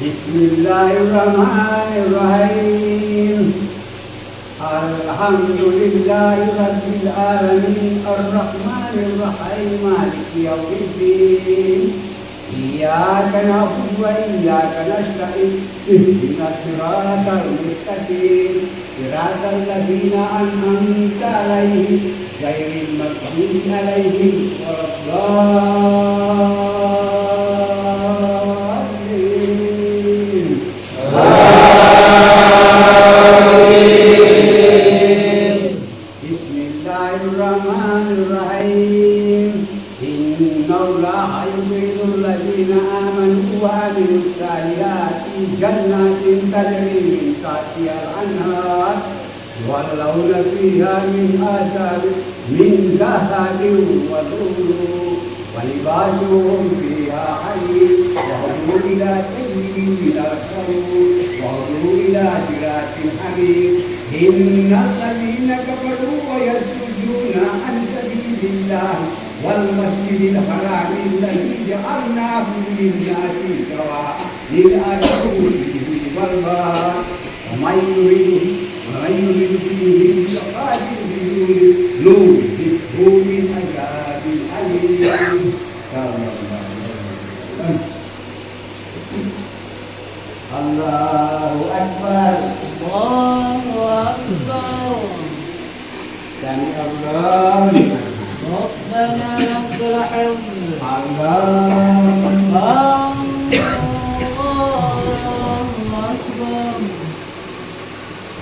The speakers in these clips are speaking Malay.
Bismillahirrahmanirrahim. Alhamdulillahi rabbil alamin arrahmanirrahim maliki yaumiddin. Iyyaka na'budu wa iyyaka nasta'in ihdinas siratal mustaqim siratal ladzina an'amta 'alaihim ghairil maghdubi 'alaihim waladdallin. Bismillahirrahmanirrahim. Innallaha yuhibbul ladzina amanu wa 'amilus shalihati jannatin tajri min tahtihal anhar yulawna fiha min zahabin wa lu'lu'in wa libasuhum fiha harir wa hum ila tayyibin minal khamr wa hum ila siratin hamid. Innal ladzina kafaru wa yasudduna an sabilillah wal masjidil haram alladzi ja'alnahu lin-nasi sawa'an lil adli wal bar wa may yurid fihi biqadrin nuhibbu min azabin alim. Allahu Akbar. Allahu Akbar. Sami Allah liman Rabbana lakal hamd. Allahu Akbar.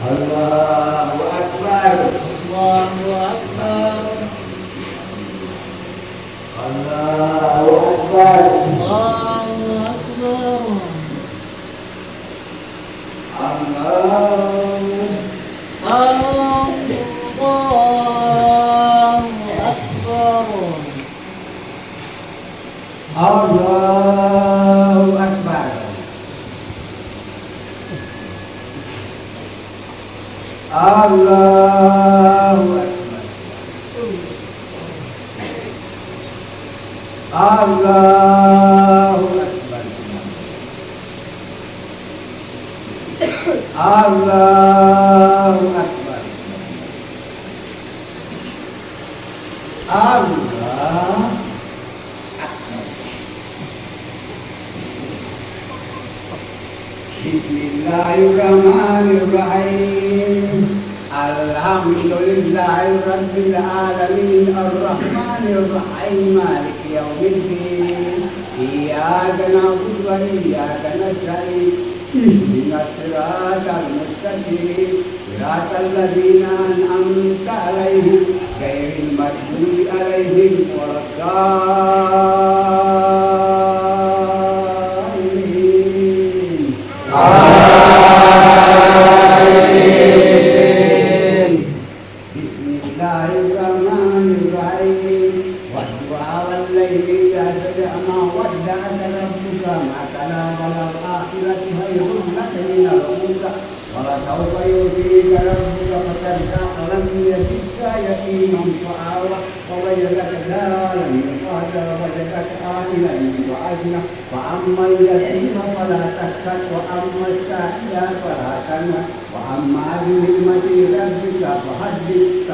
Allahu Akbar. Allahu Akbar. Allahu Akbar. Allahu Akbar. Allahu Akbar. Allahu Akbar. Allahu Akbar. Allahu Akbar. Allah. Bismillahirrahmanirrahim. Alhamdulillahi rabbil alamin arrahmanir rahim maliki yaumiddin. Iyyaka na'budu wa iyyaka nasta'in. Ihdinas siratal mustaqim. Siratal ladzina an'amta 'alaihim ghairil maghdubi 'alaihim waladdallin. Amin. Bismillahirrahmanirrahim. Waddu'a wal laili idza saja ma wadda'aka rabbuka ma kana wal akhirati khairun laka minal ula wa la sawfa yu'tika rabbuka fatarda alam yajidka yatiman fa'awa wa wajadaka dhalan fahada wa wajadaka a'ilan fa'agna wa ammal yatima fala taskat wa ammal sa'ila fala tanha wa amma bi ni'mati rabbika fahaddith.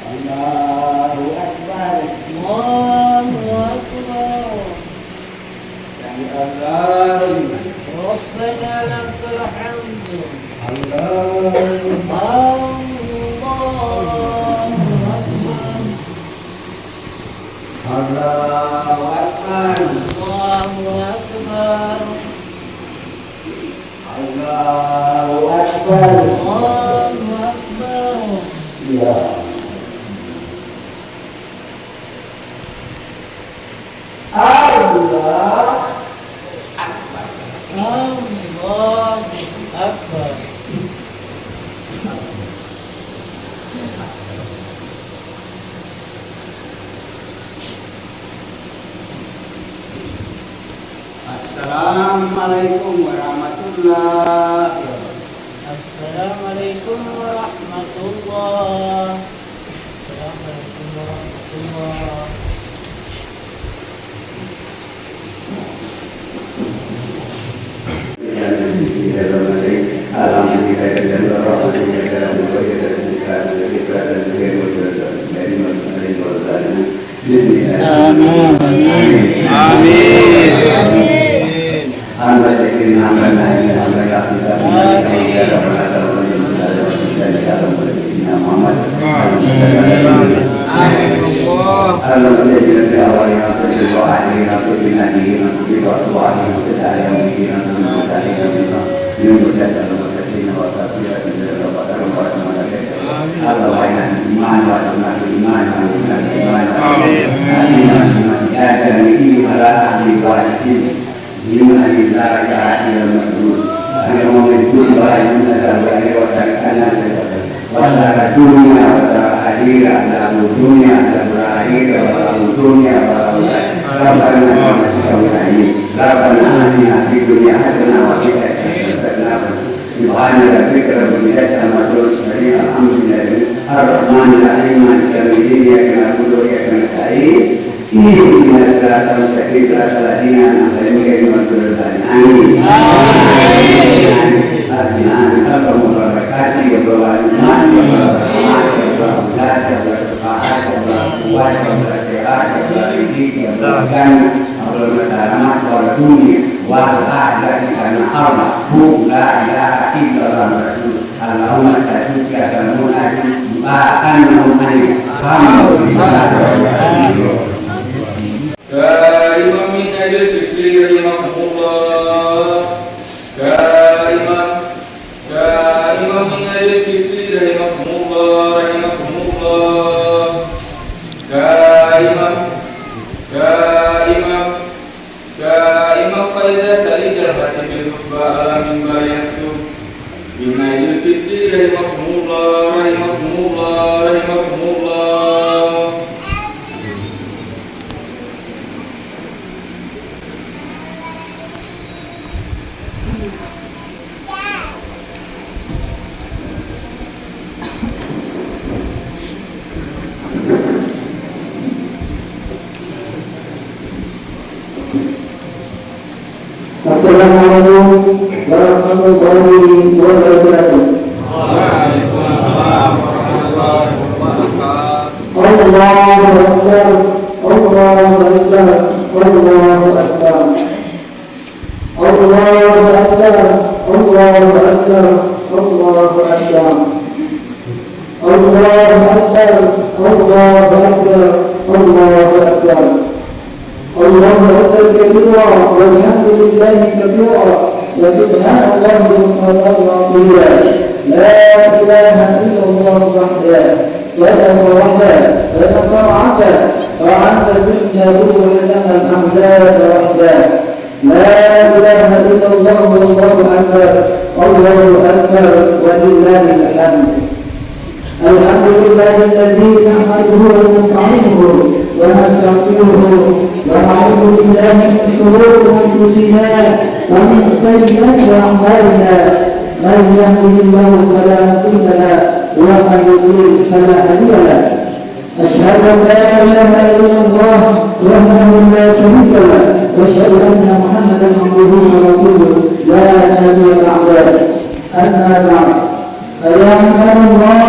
Allahu Akbar. Allahu Akbar. Sami Allahu liman. Rabbana lakal hamdu. Allahu Akbar. Allahu Akbar. Allahu Akbar. Allahu Akbar. Allahu Akbar. Ya. Allah Akbar. Allah Akbar. Assalamualaikum warahmatullahi wabarakatuh. Assalamualaikum warahmatullahi. Assalamualaikum warahmatullahi. Assalamualaikum warahmatullahi wabarakatuh. Waalaikumsalam warahmatullahi wabarakatuh. Allahu Akbar, Allahu Akbar, Allahu Akbar. Allahu Akbar, Allahu Akbar, Allahu Akbar. Allahu Akbar, Allahu Akbar, Allahu Akbar. الله أكبر كبيرا والحمد لله كثيرا وسبحان الله بكرة وأصيلا لا إله إلا الله وحده صدق وحده ونصر عبده وعند الدنيا ولنا الأحزاب وحده لا إله إلا الله والله أكبر الله أكبر ولله الحمد. الحمد لله الذي نحمده ونستعينه ونستغفره ونعوذ بالله من شرور انفسنا ومن سيئات اعمالنا من يهده الله فلا مضل له ومن يضلل فلا هادي له. اشهد ان لا اله الا الله وحده لا شريك له واشهد ان محمدا عبده ورسوله لا نبي بعده. اما بعد فيا عباد الله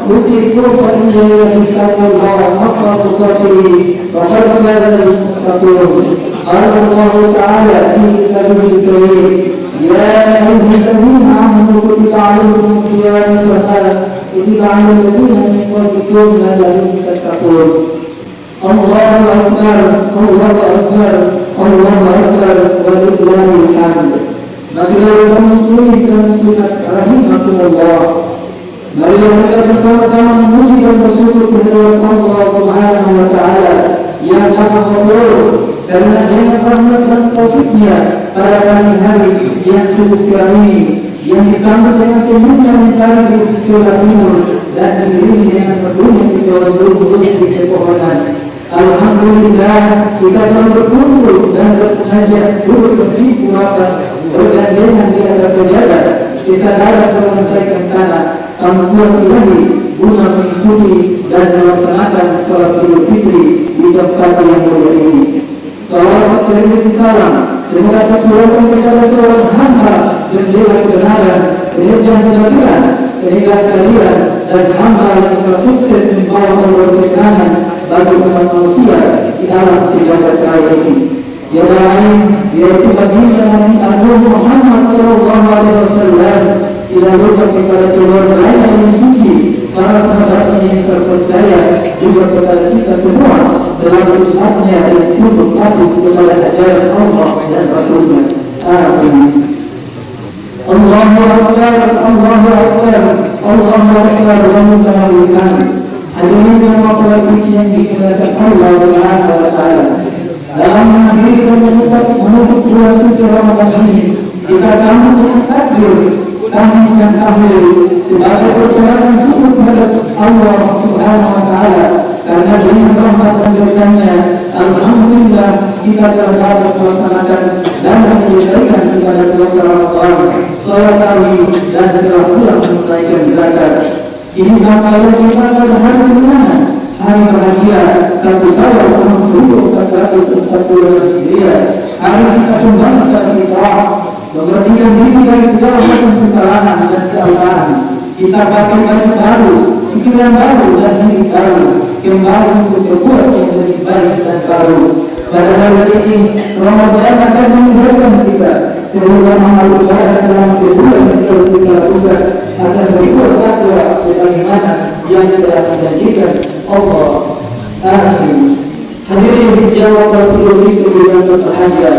أوصيكم فإني أتقوا الله حق تقاته وقد فاز المتقون. قال الله تعالى في كتابه الكريم يا أيها الذين آمنوا كتب عليكم الصيام كما كتب على الذين من قبلكم لعلكم تتقون. الله أكبر الله أكبر الله أكبر ولله الحمد. Masyaallah muslimin dan muslimat rahimakumullah. Marilah kita bersama-sama memuji dan bersyukur kepada Allah Subhanahu wa taala yang Maha Pengatur karena dengan rahmat dan taufiknya pada hari yang cukup cerah ini yang disambut dengan senyumnya mencari di sebelah timur dan diiringi dengan berdunnya di bawah burung-burung di pepohonan. Alhamdulillah kita telah berkumpul dan berhajat duduk berseribu rakaat bergandengan di atas sejadah sisa darah mencarikan tanah Alhamdulillah ilahi guna mengikuti dan melaksanakan sholat Idul Fitri di tempat yang mulia ini. Salawat dan salam semoga tercurahkan kepada seorang hamba yang jaga kebenaran, penyedia keadilan, sehingga keadilan dan hamba yang telah sukses membawa keberkahan bagi umat manusia di alam sejagat raya ini. Yang lain yaitu baginda Nabi Agung Muhammad sallallahu alaihi wasallam tidak lupa kepada keluarga yang suci, para sahabatnya yang terpercaya, juga kepada kita semua selalu saatnya yang cukup patuh kepada ajaran Allah dan Rasulnya. Amin. Allahu Akbar, Allahu Akbar, Allahu Akbar wa mutawallikan. Hadirin yang berbahagia yang dimuliakan Allah Subhanahu wa taala. Dalam mengakhiri dan menutup bulan suci Ramadan ini, kita sambut dengan takbir dan tahlil sebagai persoalan syukur kepada Allah Subhanahu wa taala karena dengan rahmat dan berkahnya alhamdulillah kita telah dapat melaksanakan dan menyelesaikan ibadah puasa Ramadan, salat tarawih dan telah pula menunaikan zakat. Ini sampai kita pada hari dimana hari bahagia 1 Syawal tahun 1440 Hijriah, hari kita kembali ke fitrah, membersihkan diri dari segala macam kesalahan dan kealpahan. Kita pakai baju baru, pikiran baru dan diri baru, kembali untuk berbuat yang lebih baik dan baru. Pada hari ini Ramadan akan mengingatkan kita sehingga amal ibadah dalam bulan yang telah kita lakukan akan berbuat takwa sebagaimana yang telah dijanjikan Allah. Amin. Hadirin dijawab Rasulullah sebelum bertahaja.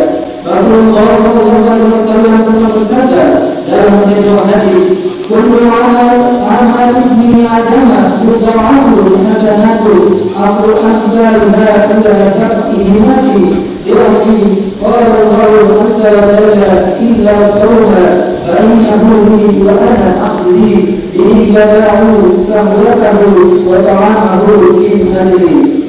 Rasulullah SAW pernah bersabda dalam sebuah hadis, "Kullu amal ibni Adam yudha'afu hasanatu afu amsalha ila sab'i himati." Yaqul qala Allahu azza wa jalla illa sawma fa innahu li wa ana aqdi in yada'u sahwatahu wa ta'amahu in hadri.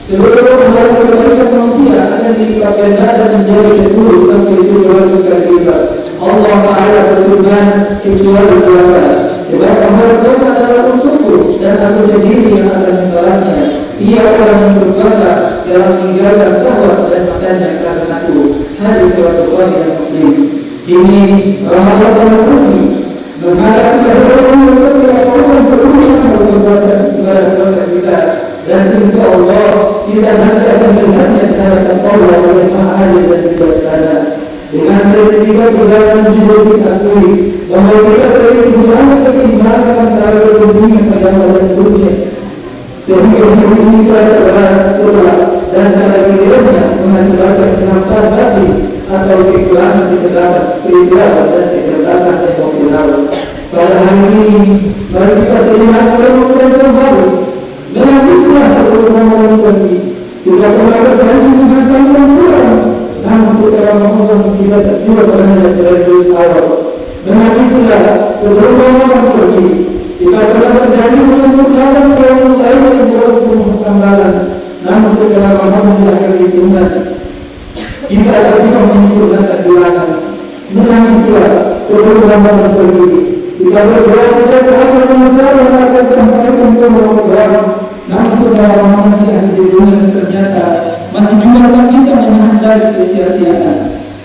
Seluruh kebaikan manusia akan dilipat ganda dan menjadi 10 sampai 700 kali lipat. Allah Ta'ala berfirman kecuali puasa, sebab pahala puasa adalah untukku dan aku sendiri yang akan membalasnya. Ia orang yang berpuasa dalam meninggalkan syahwat dan makannya karena aku. Hadis riwayat Bukhari dan Muslim. Ini Ramadan ini menghadap kepada Allah yang berurusan dengan ibadah puasa kita, dan insya Allah kita nanti akan melihatnya dengan Allah yang Maha Adil dan Bijaksana. Dengan prinsip juga juga diakui bahwa kita sering mengalami keimbangan antara dunia dan dunia, sehingga ini kita terberat dan cara dirinya mengakibatkan kenafsan batin atau kekurangan di terhadap spiritual dan kecerdasan emosional. Pada hari ini mari kita terlihat perempuan baru mengakuslah perempuan lagi tidak pernah berjanji dengan perempuan. Namun setelah Ramadan kita juga pernah dari awal mengajilah sebelum Ramadan pergi. Kita pernah berjanji untuk melakukan perbuatan lain yang berhubungan tambahan. Namun setelah Ramadan diakhiri dengan kita tidak mengumpulkan kecurangan. Mengajilah sebelum Ramadan pergi. Kita berdoa tidak terhadap masalah yang akan sampai untuk Ramadan. Namun setelah Ramadan diakhiri dengan ternyata masih juga tak bisa menahan dari kesia-siaan.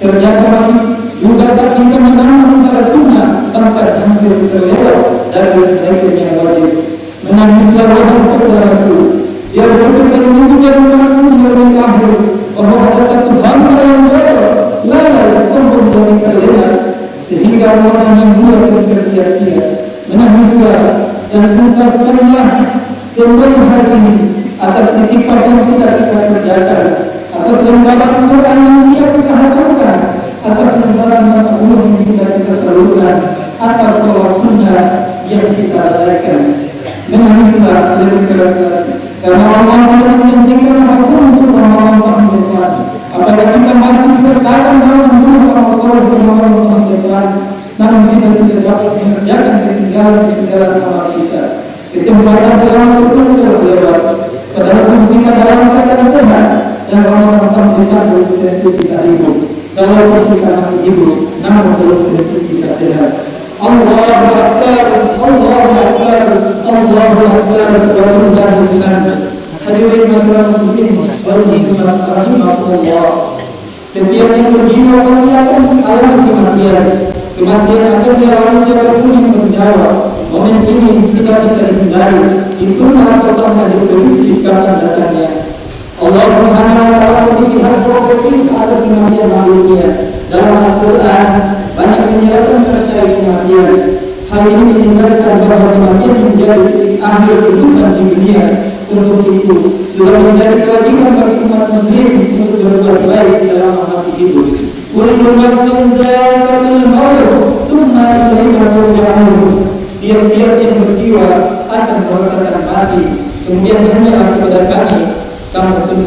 Ternyata masih juga tak bisa menahan antara sunnah tanpa hampir terlewat dari yang wajib. Menangislah wahai saudaraku, dia berkata menunjukkan salah satu dari kamu bahwa ada satu hamba yang lalai sombong dari kalian sehingga orang yang mulia bersia-sia. Menangislah dan tuntaskanlah semua hari ini atas titipan yang kita kerjakan, atas lembaran Quran yang kita hadirkan, atas lembaran masalah yang kita salurkan, atas sholat sunnah yang kita lakukan. Menangislah lebih keras lagi, karena Allah menjanjikan apapun untuk orang-orang Tuhan. Apabila kita masih berjalan dalam menuju sholat orang-orang Tuhan, namun kita tidak dapat mengerjakan ketinggalan amal kita. Kesempatan selama sebelum terlewat. Padahal kita dalam keadaan sehat dan orang-orang kita belum tentu kita hidup. Kalau kita masih hidup, namun belum tentu kita sehat. Allahu Akbar, Allahu Akbar, Allahu Akbar. Hadirin masyarakat muslimin, baru rahimahullah. Setiap yang berjiwa pasti akan alami kematian. Kematian akan dialami siapapun yang berjawab. Momen ini tidak bisa dihindari. Itulah pertama ditulis di sekarang datanya. Allah Subhanahu wa Ta'ala memiliki hak prerogatif atas kematian makhluknya. Dalam Al-Quran banyak penjelasan terkait kematian. Hal ini menjelaskan bahwa kematian menjadi akhir kehidupan di dunia. Untuk itu sudah menjadi kewajiban bagi umat muslim untuk berbuat baik selama masih hidup. Kullu nafsin dha'iqatul maut, tsumma ilaina turja'un. Tiap-tiap yang berjiwa akan merasakan mati, kemudian hanya kepada kami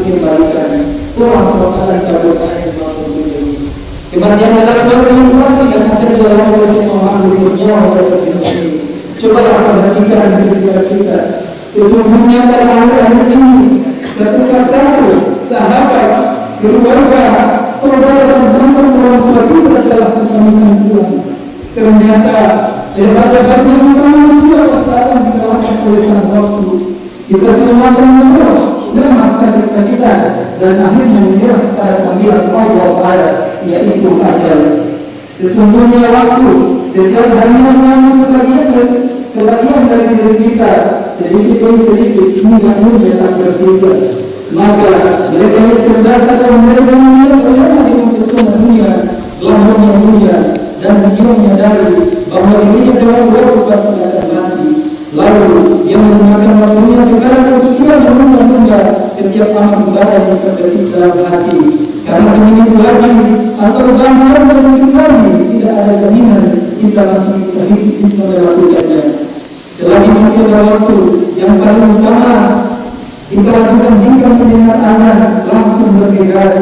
kembalikan. Allah SWT kabulkan ini. Kematian adalah sesuatu yang pasti dan akan dalam semua makhluk nyawa pada dunia ini. Coba perhatikan kehidupan kita. Sesungguhnya pada akhir ini satu persatu sahabat, keluarga, saudara dan teman-teman kita telah bersama-sama Tuhan. Ternyata sehebat-hebatnya manusia datang di dalam keputusan waktu. Kita semua terus dan maksa kita dan akhirnya menyerah pada panggilan Allah Ta'ala, yaitu ajal. Sesungguhnya waktu setiap harinya mengambil sebagian dari diri kita, sedikit demi sedikit hingga tak bersisa. Maka mereka yang cerdas atau mereka yang melihat oleh dengan pesona dunia, lahir yang mulia dan dia menyadari bahwa dirinya seorang waktu pasti akan mati. Lalu dia menggunakan waktunya sekarang untuk ia menunda setiap amal ibadah yang terbesit dalam hati. Karena seminggu lagi atau bahkan seminggu lagi tidak ada jaminan kita masih bisa hidup melewatinya. Selagi masih ada waktu yang paling utama, kita lakukan jika mendengar azan langsung bergegas.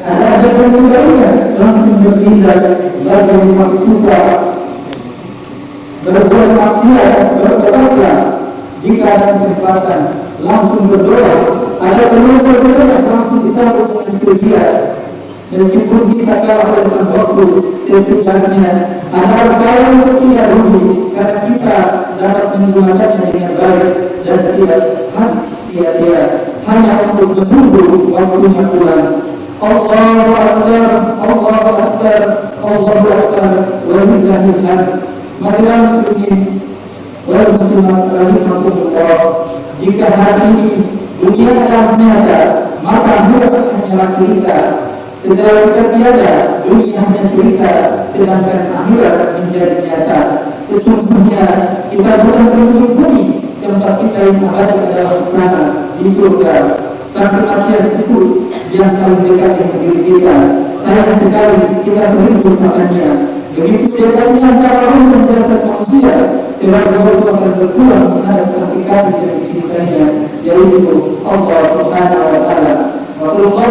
Ada yang lainnya langsung bertindak bagi maksudnya. Berbuat maksiat, bertobatlah. Jika ada kesempatan, langsung berdoa ada perlu-perlu yang harus bisa berusaha dia. Meskipun kita kalah dalam waktu setidaknya ada perkara yang tidak rugi karena kita dapat menggunakannya dengan baik dan tidak habis sia-sia hanya untuk menunggu waktunya pulang. Allahu Akbar, Allahu Akbar, Allahu Akbar, walillahil hamd. Marilah muslimin wal muslimat rahimahumullah. Jika hari ini dunia adalah nyata, maka bukan hanyalah cerita. Setelah kita tiada, dunia hanya cerita, sedangkan akhirat menjadi nyata. Sesungguhnya kita bukan penduduk bumi, tempat kita yang abadi adalah istana di surga. Sang kematian itu yang paling dekat dengan diri kita. Sayang sekali kita sering melupakannya. Begitu dekatnya antara roh dan jasad manusia, sebab roh akan berkurang sangat terfikasi dengan cintanya, yaitu Allah Subhanahu wa Ta'ala. Rasulullah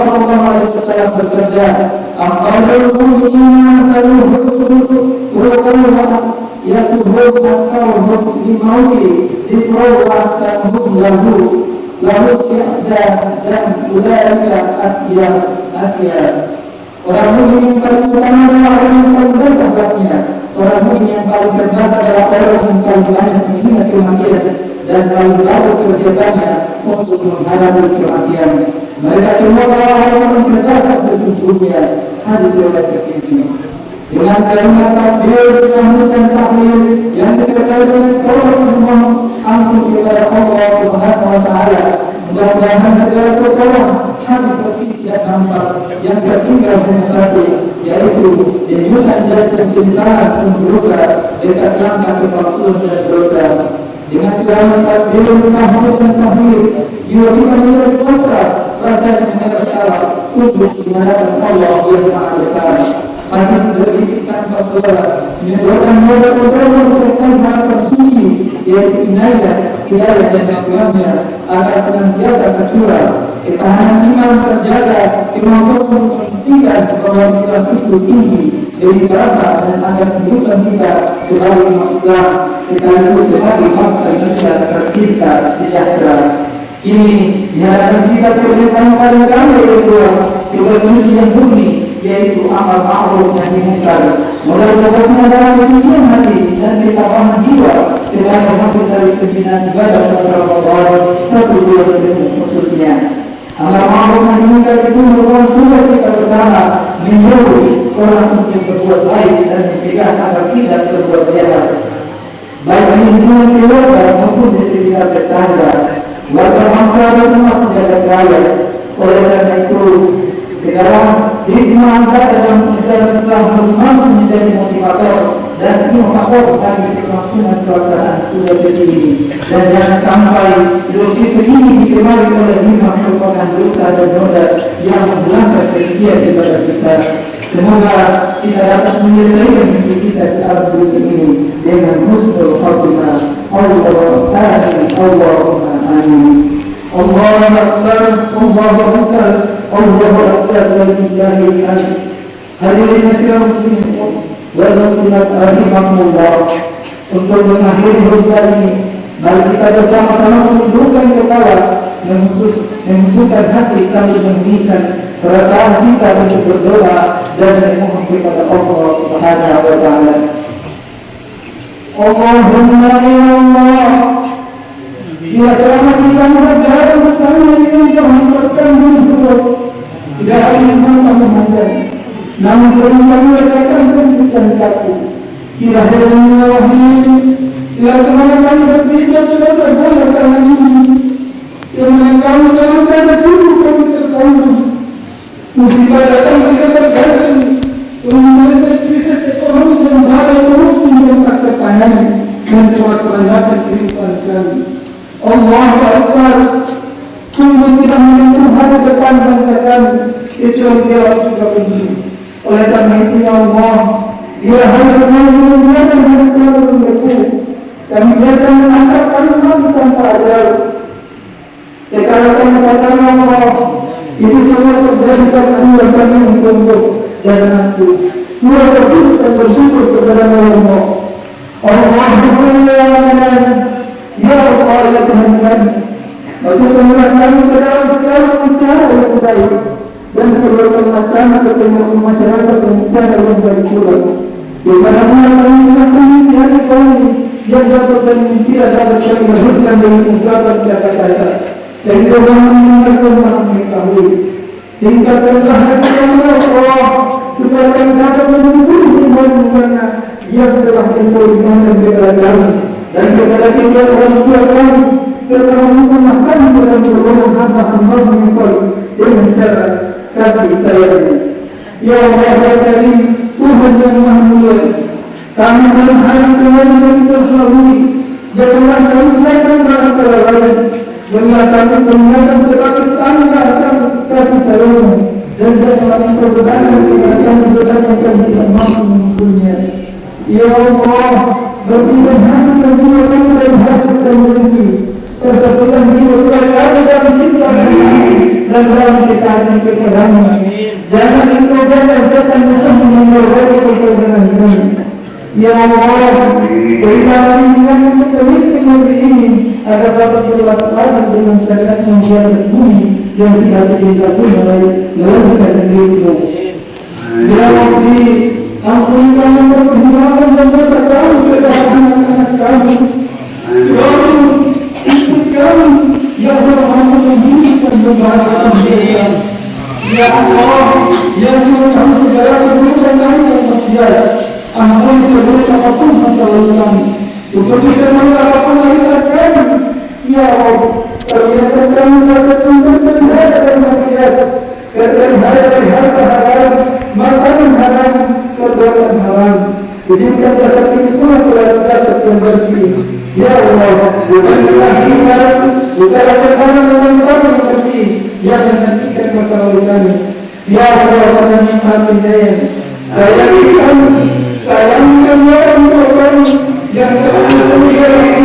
SAW bersabda, "Aqalul mu'minina saluhu yasbuhu aksaruhum limauti zikru wa aksaruhum lahu i'da dan ulaika akhiyah." Orang mukmin yang paling utama adalah orang yang paling baik akhlaknya. Orang mukmin yang paling cerdas adalah orang yang paling banyak mengingat kematian dan paling bagus persiapannya untuk menghadapi kematian. Mereka semua adalah orang yang cerdas sesungguhnya. Hadis riwayat Tirmidzi. Dengan kalimat takbir, tahmid dan tahlil yang disertai dengan qaul ampun kepada Allah Subhanahu wa Ta'ala, mudah-mudahan segala pertolongan habis bersih tidak nampak. Yang tertinggal hanya satu, yaitu deniutan dan penyesalan membuka dekat langkah kepalsuan dan dosa. Dengan segala takbir, tahmid dan tahlil, jiwa kita menjadi pasrah, rasanya menghadap Allah untuk menghadap Allah yang Maha Besar. Hati berisikan pasrah, menyebabkan modal untuk harapan suci, yaitu inayah, hidayah dan kekuatannya agar senantiasa tercurah. Ketahanan iman terjaga, kemampuan membuktikan bahwa Islam itu tinggi, sehingga rasa dan agar kehidupan kita sebagai manusia sekaligus sebagai bangsa Indonesia tercipta sejahtera. Ini diharapkan kita perjuangan paling kami kedua, tugas suci yang murni, yaitu amal ma'ruf nahi munkar. Mudah-mudahan dalam kesucian hati dan ketabahan jiwa sebagai hasil dari pembinaan ibadah pada Ramadan 1 bulan khususnya. Amal ma'ruf nahi munkar itu merupakan tugas kita bersama menyuruh orang untuk berbuat baik dan mencegah agar tidak berbuat jahat. Baik di lingkungan keluarga maupun di sekitar tetangga. Warga masyarakat termasuk jaga raya. Oleh karena itu, sekarang hikmah dalam ajaran Islam harus mampu menjadi motivator dan inovator bagi kelangsungan pelaksanaan Idul Fitri ini. Dan jangan sampai Idul Fitri ini dikenali oleh hikmah merupakan dosa dan noda yang menghilangkan kesucian ibadah kita. Semoga kita dapat menyelesaikan misi kita di alam dunia ini dengan husnul khatimah. Allahumma amin. Allahu Akbar, Allahu Akbar, Allahu Akbar, walillahil hamd. Hadirin sekalian muslimin wal muslimat rahimahumullah. Untuk mengakhiri khutbah ini, mari kita bersama-sama menundukkan kepala, menundukkan hati sambil mengingat perasaan kita untuk berdoa dan memohon kepada Allah Subhanahu wa Ta'ala. Allahumma ya Allah, bila selama kita berjalan bersama dengan menghancurkan hidup, tidak ada yang menghadap, namun sering kami rasakan pendidikan kaki. Kira Allah ini, bila selama kami berbicara sudah terboleh karena ini, karena kami dalam keadaan sibuk kami tersambung. Musibah datang kita tergantung, kemudian krisis ekonomi dan badai korupsi yang tak tertangani mencoba kehidupan kami. Allahu Akbar, sungguh kita menyentuh hati depan bangsa kami, Islam dia juga begini. Oleh karena itu ya Allah, dia hanya mengumpulkan dan mengumpulkan kami biarkan mengangkat kami tanpa adil. Sekarang kami Allah, itu semua terjadi karena kami yang sungguh dan nanti. Semua bersyukur dan bersyukur kepada Allah. Allahumma ya Allah ya Tuhan kami, masukkanlah kami ke dalam melaksanakan ketemu masyarakat yang secara yang baik pula. Di mana kami hari kami yang dapat dan tidak dapat kami menghidupkan dengan ungkapan kata-kata. Dan kami mendengarkan mengetahui. Singkatkanlah hati Allah supaya kami dapat menyebut iman-imannya yang telah diperlukan kepada kami dan kepada kita orang tua kami serta memahami dalam berbagai hamba-hamba yang saleh dengan cara kasih sayangnya. Ya Allah ya Karim, Tuhan yang Maha Mulia, kami dalam hari Tuhan yang terhalui, janganlah kami selain antara lain, mengingatkan pengingatkan tetapi tanda akan kasih sayangmu dan janganlah engkau berdangan kepada kami berdangan kami tidak mampu mengukurnya. Ya Allah, bersihkan hati dan jiwa kami dari hasil dan berhenti. Persatukan jiwa kami dalam cinta dan dalam ketaatan kepadamu. Jangan engkau jangan setan musuh meninggalkan persaudaraan kami. Ya Allah, berilah bimbingan untuk pemimpin negeri ini agar dapat berlaku dengan syariat yang biasa bumi yang tidak dihindarkan oleh negeri itu. Ya Rabbi, ampuni kami perbuatan dan dosa kami kepada anak-anak kami. Selalu ikut kami yang berhampa menghidupkan membahagiakan mereka. Ya Allah, yang mengetahui segala keburukan kami yang maksiat, ampuni segala apapun masalah kami. Untuk kita mengatakan marilah kami, ya Allah, ternyata kami dapat memberikan hadiah dan maksiat, dari harta haram, makanan haram, perbuatan haram. Izinkan jasad ini pula kepada jasad yang bersih. Ya Allah, bukanlah iman, bukanlah perkara dengan yang bersih yang menghentikan masalah kami. Ya Allah, pada nikmat hidayah, sayangi kami, sayangkan orang tua kami yang telah meninggalkan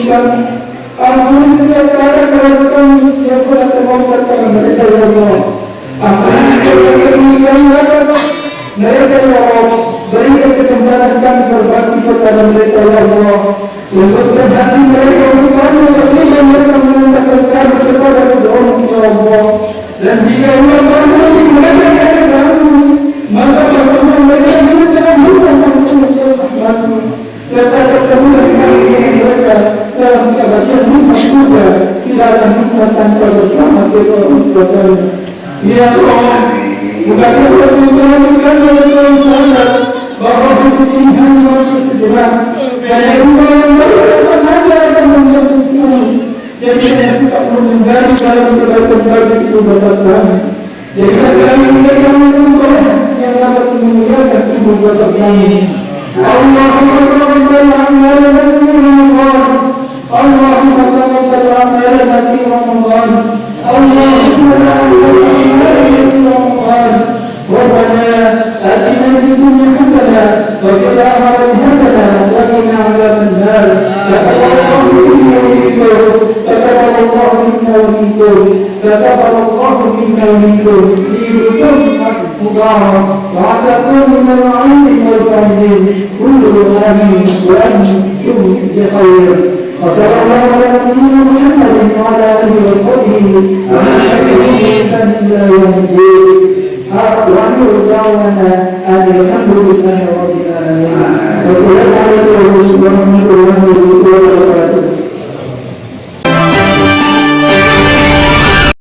kami. Ampuni setiap keadaan kami yang telah terlontar pada mereka, ya Allah. Ampuni setiap mereka, ya Allah. Berikan kesempatan kami berbakti kepada mereka, ya Allah. Untuk hati mereka untuk kami yang mereka menentangkan kami kepada kedua-dua, ya Allah. Dan jika Allah berkati mereka dari kami, maka bersama mereka dalam hutang rahmat-Mu serta ketemu dengan mereka dalam kebahagiaan hikmat juga tidak akan hikmat tanpa bersama kita orang. Ya Allah, bukanlah perbuatan yang salah bahwa hidup ini hanya waktu sejenak. Karena rumah yang baru saja akan menjadi jadi kita bisa menjadi dalam kebaikan itu batas kami. Jadi kami menjadikan musuh yang dapat memuliakan ibu bapa kami. Allahumma salli ala Muhammad. Allahumma salli ala Nabi Muhammad. Allahumma salli ala Muhammad. Rabbana atina fid dunya hasanah wa fil akhirati hasanah wa qina adzaban nar. تقبل الله منا ومنكم إيكم مبارك وعسى كل من العلم والفاهمين كل آمين وأنتم بخير وصلى الله على نبينا محمد وعلى آله وصحبه وعلى بإحسان إلى يوم الدين. وآخر دعوانا أن الحمد لله رب العالمين. والسلام عليكم ورحمة الله وبركاته.